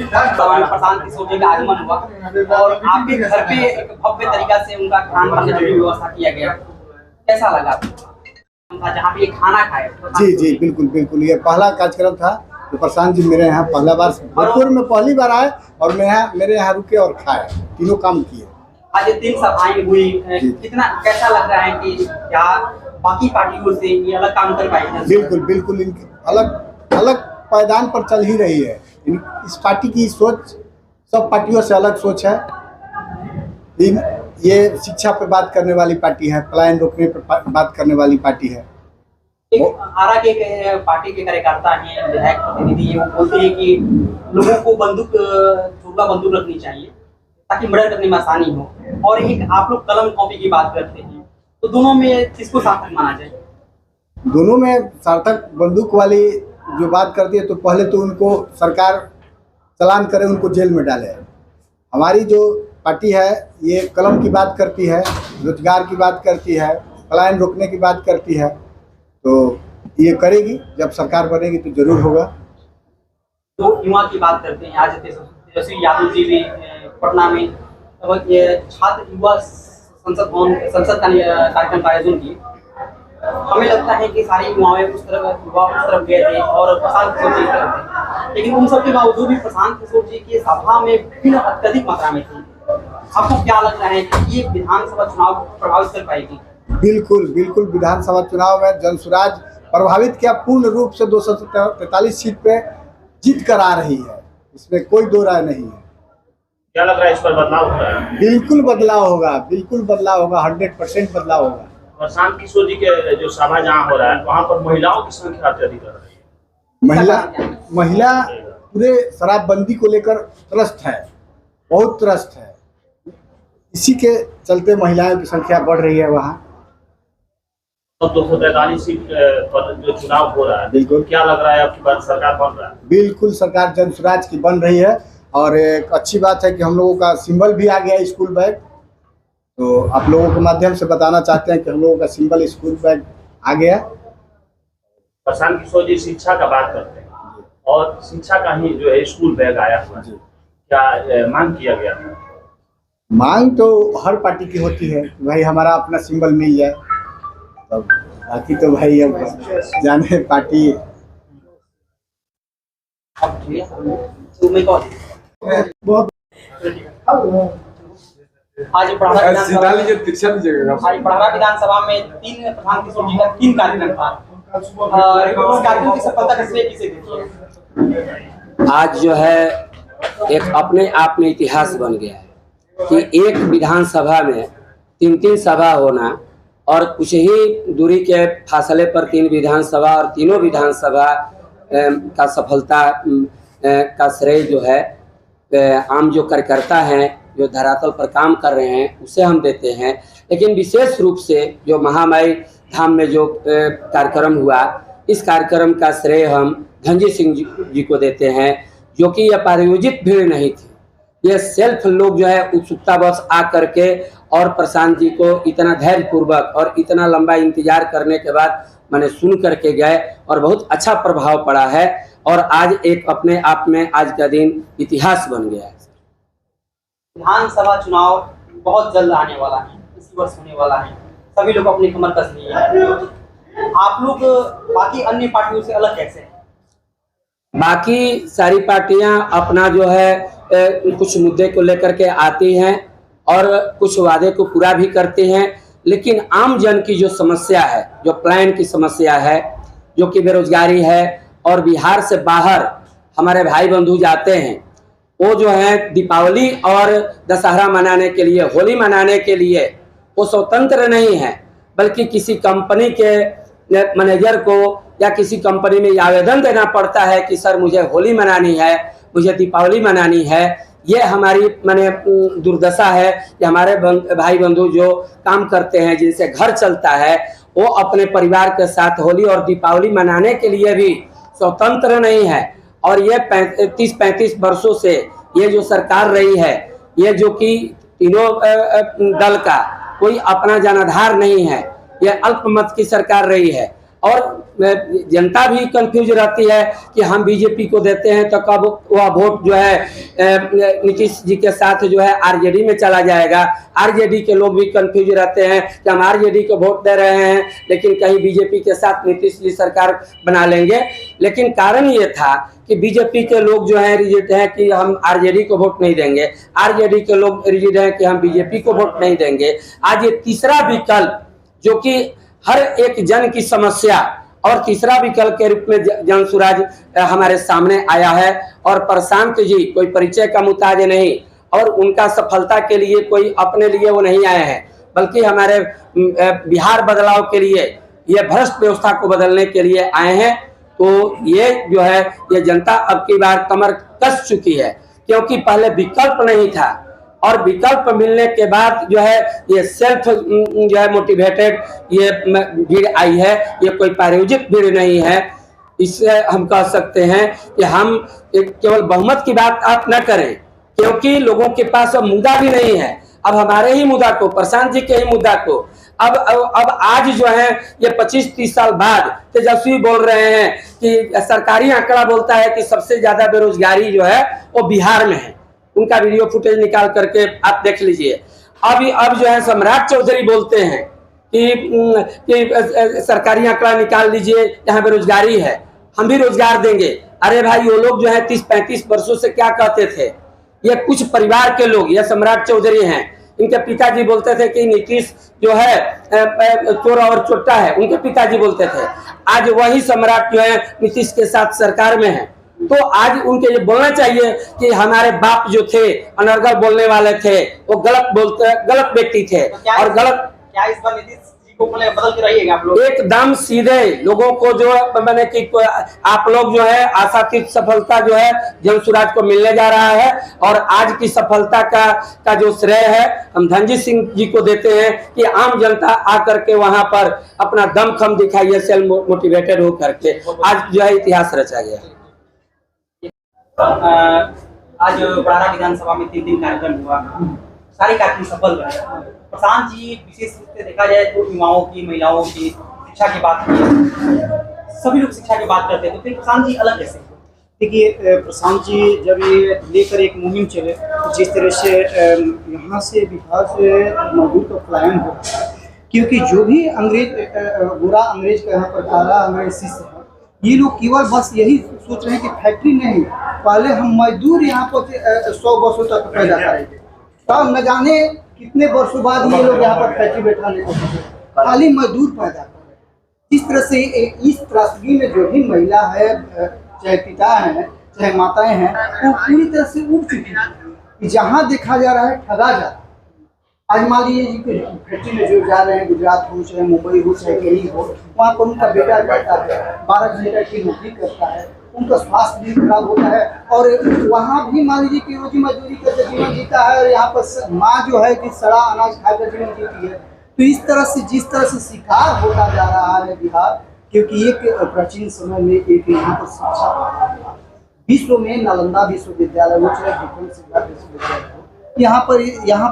प्रशांत किशोर जी का आगमन हुआ और आपके घर पे एक भव्य तरीका से उनका खान पान की व्यवस्था किया गया, कैसा लगा आपको? जहाँ पे खाना खाए? जी जी बिल्कुल बिल्कुल, ये पहला कार्यक्रम था तो प्रशांत जी मेरे यहाँ पहला बार भोजपुर में पहली बार आए और मेरे यहाँ रुके और खाए, तीनों काम किए। आज ये 3 सभाएं हुई, कितना कैसा लग रहा है कि क्या बाकी पार्टियों से ये अलग काम कर पाएंगे? बिल्कुल बिल्कुल, इनकी अलग अलग पायदान पर चल ही रही है। इस पार्टी की सोच सब पार्टियों से अलग सोच है। ये शिक्षा पे बात करने वाली पार्टी है, पलायन रोकने पर बात करने वाली पार्टी है। आरा के पार्टी के कार्यकर्ता हैं, विधायक प्रतिनिधि, वो बोलते हैं कि लोगों को बंदूक रखनी चाहिए ताकि मर्डर करने में आसानी हो, और एक आप लोग कलम कॉपी की बात करते हैं, तो दोनों में किसको सार्थक माना जाए? दोनों में सार्थक बंदूक वाली जो बात करती है तो पहले तो उनको सरकार चालान करे, उनको जेल में डाले। हमारी जो पार्टी है ये कलम की बात करती है, रोजगार की बात करती है, पलायन रोकने की बात करती है, तो ये करेगी। जब सरकार बनेगी तो जरूर होगा। तो युवा की बात करते हैं, आज तेजस्वी यादव जी भी पटना में छात्र युवा संसद का कार्यक्रम का आयोजन किए। हमें लगता है कि सारे युवा उस तरफ गए थे और प्रशांत किशोर जी की तरफ थे, लेकिन उन सब के बावजूद भी प्रशांत किशोर जी की सभा में भीड़ अत्यधिक मात्रा में थी। आपको क्या लग रहा है कि ये विधानसभा चुनाव प्रभावित कर पाएगी? बिल्कुल बिल्कुल, विधानसभा चुनाव में जनसुराज प्रभावित किया, पूर्ण रूप से 243 सीट पे जीत कर आ रही है, इसमें कोई दो राय नहीं है। क्या लग रहा है इस पर बदलाव हो रहा है? बिल्कुल बदलाव होगा, बिल्कुल बदलाव होगा, 100% बदलाव होगा। प्रशांत किशोर जी के जो सभा जहाँ हो रहा है वहाँ पर महिलाओं की संख्या अत्यधिक है। महिला पूरे शराबबंदी को लेकर त्रस्त है, बहुत त्रस्त है। इसी के चलते महिलाओं की संख्या बढ़ रही है वहाँ। तो 243 सीट पर जो चुनाव हो रहा है, बिल्कुल, क्या लग रहा है आपकी बात सरकार बन रहा है? बिल्कुल, सरकार जनसुराज की बन रही है। और एक अच्छी बात है कि हम लोगों का सिंबल भी आ गया स्कूल बैग, तो आप लोगों के माध्यम से बताना चाहते हैं कि हम लोगों का सिंबल स्कूल बैग आ गया। प्रशांत किशोर जी शिक्षा का बात करते हैं और शिक्षा का ही जो है स्कूल बैग आया हुआ है, क्या मांग किया गया है? मांग तो हर पार्टी की होती है, भाई हमारा अपना सिंबल मिल जाए, तब बाकी तो भाई अब जाने पार्टी। आज पढ़ारा विधानसभा में 3 प्रशांत किशोर जी का 3 कार्यक्रम था। उस कार्यक्रम की सफलता किसे देखी? आज जो है एक अपने आप में इतिहास बन गया है कि एक विधानसभा में 3 सभा होना और कुछ ही दूरी के फासले पर 3 विधानसभा और तीनों विधानसभा का सफलता का श्रेय जो है आम जो कार्यकर्ता हैं, जो धरातल पर काम कर रहे हैं, उसे हम देते हैं। लेकिन विशेष रूप से जो महामाई धाम में जो कार्यक्रम हुआ, इस कार्यक्रम का श्रेय हम धनजीत सिंह जी को देते हैं, जो कि यह प्रायोजित भीड़ नहीं थी। ये सेल्फ लोग जो है उत्सुकतावश आ करके और प्रशांत जी को इतना धैर्यपूर्वक और इतना लंबा इंतजार करने के बाद मैंने सुन करके गए और बहुत अच्छा प्रभाव पड़ा है। और आज एक अपने आप में आज का दिन इतिहास बन गया है। विधानसभा चुनाव बहुत जल्द आने वाला है, इसी वर्ष होने वाला है, सभी लोग अपनी कमर कस लिए हैं। आप लोग बाकी अन्य पार्टियों से अलग कैसे हैं? बाकी सारी पार्टियां अपना जो है कुछ मुद्दे को लेकर के आती हैं और कुछ वादे को पूरा भी करती हैं, लेकिन आम जन की जो समस्या है, जो पलायन की समस्या है, जो कि बेरोजगारी है, और बिहार से बाहर हमारे भाई बंधु जाते हैं, वो जो है दीपावली और दशहरा मनाने के लिए, होली मनाने के लिए वो स्वतंत्र नहीं है, बल्कि किसी कंपनी के मैनेजर को या किसी कंपनी में आवेदन देना पड़ता है कि सर मुझे होली मनानी है, मुझे दीपावली मनानी है। ये हमारी माने दुर्दशा है कि हमारे भाई बंधु जो काम करते हैं, जिनसे घर चलता है, वो अपने परिवार के साथ होली और दीपावली मनाने के लिए भी स्वतंत्र नहीं है। और ये 30-35 वर्षों से ये जो सरकार रही है, ये जो कि तीनों दल का कोई अपना जनाधार नहीं है, ये अल्पमत की सरकार रही है। और जनता भी कंफ्यूज रहती है कि हम बीजेपी को देते हैं तो कब वह वोट जो है नीतीश जी के साथ जो है आरजेडी में चला जाएगा। आरजेडी के लोग भी कंफ्यूज रहते हैं कि हम आरजेडी को वोट दे रहे हैं लेकिन कहीं बीजेपी के साथ नीतीश जी सरकार बना लेंगे। लेकिन कारण ये था कि बीजेपी के लोग जो है रिजिड हैं कि हम आरजेडी को वोट नहीं देंगे, आरजेडी के लोग रिजिड हैं कि हम बीजेपी को वोट नहीं देंगे। आज ये तीसरा विकल्प जो कि हर एक जन की समस्या और तीसरा विकल्प के रूप में जन सुराज हमारे सामने आया है। और प्रशांत जी कोई परिचय का मुताज नहीं और उनका सफलता के लिए कोई अपने लिए वो नहीं आए हैं, बल्कि हमारे बिहार बदलाव के लिए, ये भ्रष्ट व्यवस्था को बदलने के लिए आए हैं। तो ये जो है ये जनता अब की बार कमर कस चुकी है, क्योंकि पहले विकल्प नहीं था और विकल्प मिलने के बाद जो है ये सेल्फ जो है मोटिवेटेड ये भीड़ आई है, ये कोई प्रायोजिक भीड़ नहीं है। इससे हम कह सकते हैं कि हम केवल बहुमत की बात आप न करें, क्योंकि लोगों के पास अब मुद्दा भी नहीं है। अब हमारे ही मुद्दा को, प्रशांत जी के ही मुद्दा को अब आज जो है ये 25-30 साल बाद तेजस्वी बोल रहे हैं कि सरकारी आंकड़ा बोलता है कि सबसे ज्यादा बेरोजगारी जो है वो बिहार में है। उनका वीडियो फुटेज निकाल करके आप देख लीजिए। अब जो है सम्राट चौधरी बोलते हैं कि सरकारी आंकड़ा निकाल लीजिए, यहाँ बेरोजगारी है, हम भी रोजगार देंगे। अरे भाई, वो लोग जो है 30-35 वर्षों से क्या कहते थे? ये कुछ परिवार के लोग, ये सम्राट चौधरी हैं, इनके पिताजी बोलते थे कि नीतीश जो है चोर और चोट्टा है, उनके पिताजी बोलते थे। आज वही सम्राट जो है नीतीश के साथ सरकार में है। तो आज उनके ये बोलना चाहिए कि हमारे बाप जो थे अनर्गल बोलने वाले थे, वो गलत व्यक्ति थे और गलत। क्या इस बार नीतीश जी को बदल के रहिएगा आप लोग? एकदम सीधे लोगों को जो मैंने कि आप लोग जो है आशातीत सफलता जो है जन सुराज को मिलने जा रहा है। और आज की सफलता का जो श्रेय है हम धनजीत सिंह जी को देते हैं कि आम जनता आकर के वहां पर अपना दमखम दिखाइए, सेल्फ मोटिवेटेड होकर के आज जो है इतिहास रचा गया। आज बड़ारा विधानसभा में 3 दिन कार्यक्रम हुआ, सारे कार्यक्रम सफल रहे। प्रशांत जी विशेष रूप से देखा जाए तो युवाओं की, महिलाओं की शिक्षा की बात की, सभी लोग शिक्षा की बात करते हैं, तो फिर प्रशांत जी अलग कैसे? देखिए, प्रशांत जी जब ये लेकर एक मुहिम चले, जिस तरह से यहाँ से बिहार से मजदूर का पलायन हो, क्योंकि जो भी बुरा अंग्रेज का यहाँ पर धारा हमारे शिष्य है, ये लोग केवल बस यही सोच रहे हैं कि फैक्ट्री नहीं, पहले हम मजदूर यहाँ पर 100 वर्षों तक पैदा करेंगे, तब न जाने कितने वर्षों बाद ये लोग यहाँ पर फैक्ट्री बैठाने को खाली मजदूर पैदा कर रहे हैं। इस तरह से इस त्रासदी में जो भी महिला है, चाहे पिता है, चाहे माताएं हैं, वो पूरी तरह से उब चुकी है। जहाँ देखा जा रहा है ठगा जा रहा है। आज मान लीजिए फैक्ट्री में जो जा रहे हैं, गुजरात हो, चाहे मुंबई हो, चाहे कहीं हो, वहाँ पर उनका बेटा जाता है, 12 घंटे की नौकरी करता है, उनका स्वास्थ्य भी खराब होता है और वहाँ भी मान लीजिए कि रोजी मजदूरी करके जीवन जीता है और यहाँ पर माँ जो है कि सड़ा अनाज खाकर जीवन जीती है। तो इस तरह से जिस तरह से शिकार होता जा रहा है बिहार, क्योंकि एक प्राचीन समय में एक यहाँ पर शिक्षा विश्व में नालंदा विश्वविद्यालय हो, चाहे विक्रम शिक्षा विश्वविद्यालय हो, यहाँ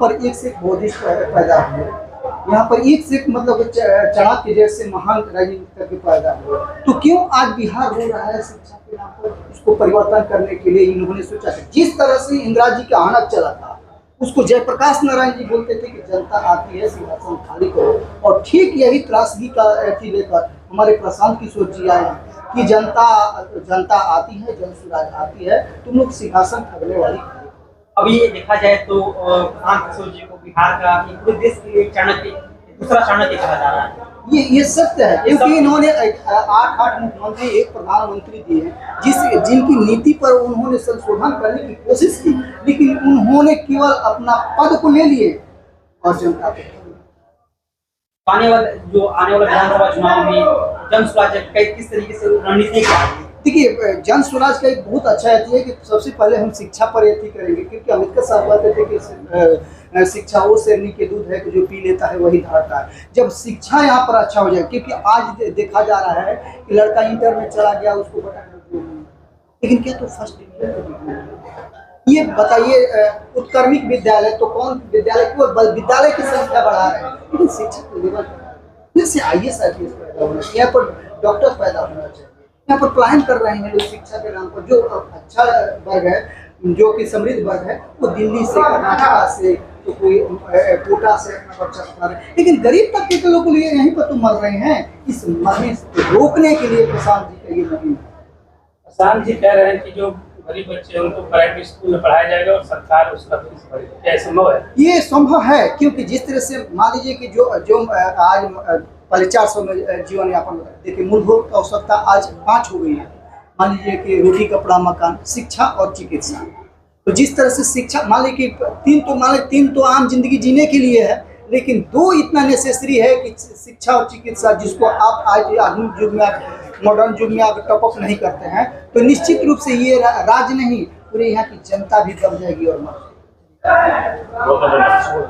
पर एक से एक बौद्धिस्ट पैदा हुए, यहाँ पर एक से एक मतलब चाणक्य जैसे महान राजनीतिज्ञ पैदा हुए। तो क्यों आज बिहार हो रहा है शिक्षा के नाम पर? उसको परिवर्तन करने के लिए इन्होंने सोचा था। जिस तरह से इंदिरा जी का आनक चला था, उसको जयप्रकाश नारायण जी बोलते थे कि जनता आती है सिंहासन खाली करो, और ठीक यही त्रासदी का लेकर हमारे प्रशांत किशोर जी आए हैं कि जनता आती है, जन सुराज आती है, तुम लोग सिंहासन ठगने वाली। अभी देखा जाए तो प्रशांत किशोर जी को बिहार का पूरे देश के लिए चाणक्य, दूसरा चाणक्य कहा जा रहा है। ये सत्य है, क्योंकि इन्होंने 8 मुख्यमंत्री, 1 प्रधानमंत्री दिए, जिनकी नीति पर उन्होंने संशोधन करने की कोशिश की, लेकिन उन्होंने केवल अपना पद को ले लिए और जनता को। आने वाले विधानसभा चुनाव में जन सुराज किस तरीके से रणनीति क्या है? देखिए, जन स्वराज का एक बहुत अच्छा है कि सबसे पहले हम शिक्षा पर यति करेंगे, क्योंकि अम्बेडकर साहब कहते थे कि शिक्षा वो शेरनी के दूध है कि जो पी लेता है वही धारता है। जब शिक्षा यहाँ पर अच्छा हो जाए, क्योंकि आज देखा जा रहा है कि लड़का इंटर में चला गया, उसको बता लेकिन क्या तो फर्स्ट डिवीजन, ये बताइए उत्क्रमिक विद्यालय तो कौन विद्यालय केवल विद्यालय की संख्या बढ़ा रहे हैं, लेकिन शिक्षा का लेवल जैसे IAS IPS यहाँ पर डॉक्टर पैदा होना चाहिए। यहाँ पर पलायन कर रहे हैं लोग शिक्षा के नाम पर। जो अच्छा वर्ग है, जो कि समृद्ध वर्ग है, वो दिल्ली से, कर्नाटक से, तो कोई कोटा से अपना बच्चा पढ़ा रहे हैं, लेकिन गरीब तबके के लोगों के लिए यहीं पर तो मर रहे हैं। इस मरने से रोकने के लिए प्रशांत जी का ये मुहिम है। प्रशांत जी कह रहे हैं कि जो गरीब बच्चे हैं उनको प्राइवेट स्कूल में पढ़ाया जाएगा और सरकार उसका फीस भरेगी, क्या संभव है? ये संभव है, क्योंकि जिस तरह से मान लीजिए कि जो आज पहले 400 में जीवन यापन होता है, देखिए मूलभूत आवश्यकता आज 5 हो गई है। मान लीजिए कि रोटी, कपड़ा, मकान, शिक्षा और चिकित्सा। तो जिस तरह से शिक्षा मान लीजिए कि 3 तो आम जिंदगी जीने के लिए है, लेकिन 2 इतना नेसेसरी है कि शिक्षा और चिकित्सा, जिसको आप आज आधुनिक युग में, मॉडर्न युग में आप टॉपअप नहीं करते हैं तो निश्चित रूप से ये राज्य नहीं, पूरे यहाँ की जनता भी दब जाएगी और मर जाएगी।